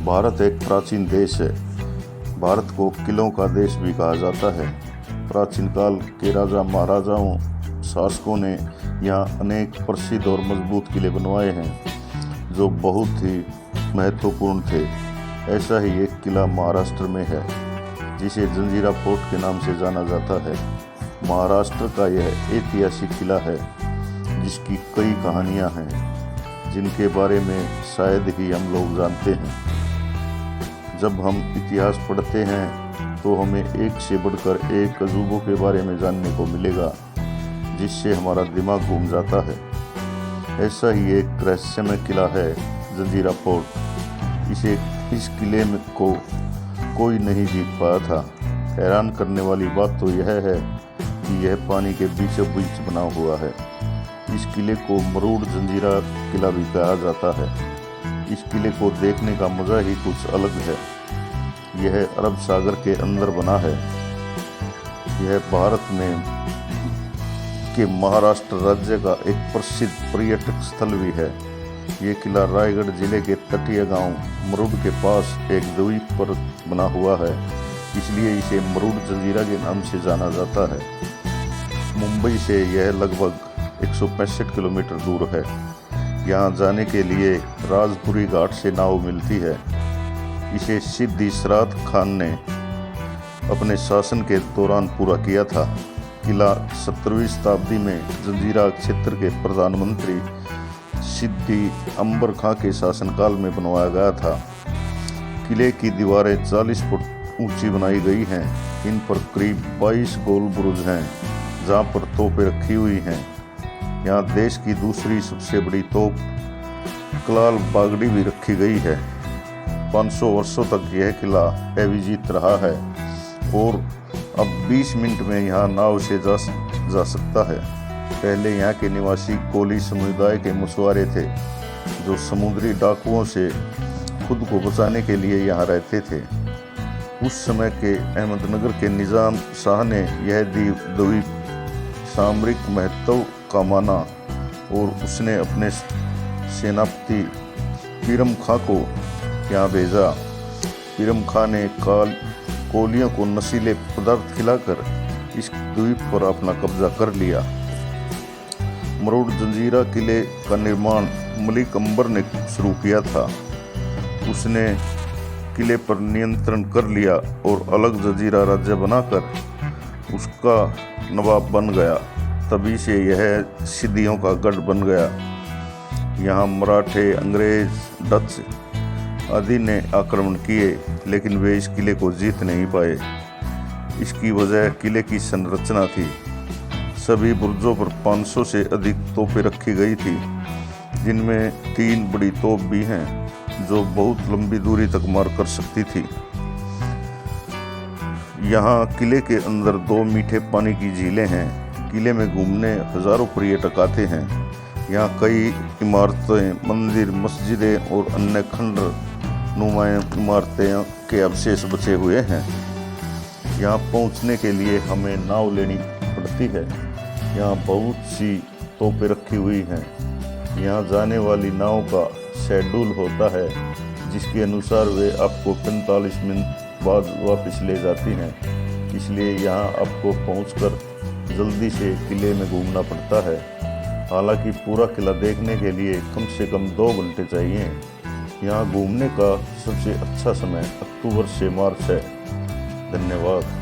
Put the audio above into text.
भारत एक प्राचीन देश है। भारत को किलों का देश भी कहा जाता है। प्राचीन काल के राजा महाराजाओं शासकों ने यहाँ अनेक प्रसिद्ध और मजबूत किले बनवाए हैं जो बहुत ही महत्वपूर्ण थे। ऐसा ही एक किला महाराष्ट्र में है जिसे जंजीरा फोर्ट के नाम से जाना जाता है। महाराष्ट्र का यह ऐतिहासिक किला है जिसकी कई कहानियाँ हैं जिनके बारे में शायद ही हम लोग जानते हैं। जब हम इतिहास पढ़ते हैं तो हमें एक से बढ़कर एक अजूबों के बारे में जानने को मिलेगा जिससे हमारा दिमाग घूम जाता है। ऐसा ही एक रहस्यमय किला है जंजीरा फोर्ट। इस किले में को कोई नहीं जीत पाया था। हैरान करने वाली बात तो यह है कि यह पानी के बीचों बीच बना हुआ है। इस किले को मरूड जंजीरा किला भी कहा जाता है। इस किले को देखने का मज़ा ही कुछ अलग है। यह अरब सागर के अंदर बना है। यह भारत में के महाराष्ट्र राज्य का एक प्रसिद्ध पर्यटक स्थल भी है। ये किला रायगढ़ जिले के तटीय गांव मरूड के पास एक द्वीप पर बना हुआ है, इसलिए इसे मरूड जंजीरा के नाम से जाना जाता है। मुंबई से यह लगभग 165 किलोमीटर दूर है। यहाँ जाने के लिए राजपुरी घाट से नाव मिलती है। इसे सिद्दी सराद खान ने अपने शासन के दौरान पूरा किया था। किला 17वीं शताब्दी में जंजीरा क्षेत्र के प्रधानमंत्री सिद्दी अंबर खां के शासनकाल में बनवाया गया था। किले की दीवारें 40 फुट ऊंची बनाई गई हैं। इन पर करीब 22 गोल बुरुज हैं जहाँ पर तोपें रखी हुई हैं। यहाँ देश की दूसरी सबसे बड़ी तोप कलाल बागड़ी भी रखी गई है। 500 वर्षों तक यह किला अविजित रहा है और अब 20 मिनट में यहाँ नाव से जा सकता है। पहले यहाँ के निवासी कोली समुदाय के मछुआरे थे जो समुद्री डाकुओं से खुद को बचाने के लिए यहाँ रहते थे। उस समय के अहमदनगर के निज़ाम शाह ने यह द्वीप सामरिक महत्व का माना और उसने अपने सेनापति पीरम खां को यहाँ भेजा। पीरम खां ने कोलियों को नशीले पदार्थ खिलाकर इस द्वीप पर अपना कब्जा कर लिया। मरूड जंजीरा किले का निर्माण मलिक अंबर ने शुरू किया था। उसने किले पर नियंत्रण कर लिया और अलग जंजीरा राज्य बनाकर उसका नवाब बन गया। तभी से यह सिद्दियों का गढ़ बन गया। यहाँ मराठे, अंग्रेज, डच आदि ने आक्रमण किए लेकिन वे इस किले को जीत नहीं पाए। इसकी वजह किले की संरचना थी। सभी बुर्जों पर 500 से अधिक तोपें रखी गई थी जिनमें 3 बड़ी तोप भी हैं जो बहुत लंबी दूरी तक मार कर सकती थी। यहाँ किले के अंदर 2 मीठे पानी की झीलें हैं। किले में घूमने हजारों पर्यटक आते हैं। यहाँ कई इमारतें, मंदिर, मस्जिदें और अन्य खंडर नुमा इमारतें के अवशेष बचे हुए हैं। यहाँ पहुँचने के लिए हमें नाव लेनी पड़ती है। यहाँ बहुत सी तोपें रखी हुई हैं। यहाँ जाने वाली नाव का शेड्यूल होता है जिसके अनुसार वे आपको 45 मिनट बाद वापस ले जाती हैं। इसलिए यहाँ आपको पहुंचकर जल्दी से किले में घूमना पड़ता है। हालांकि पूरा किला देखने के लिए कम से कम 2 घंटे चाहिए। यहाँ घूमने का सबसे अच्छा समय अक्टूबर से मार्च है। धन्यवाद।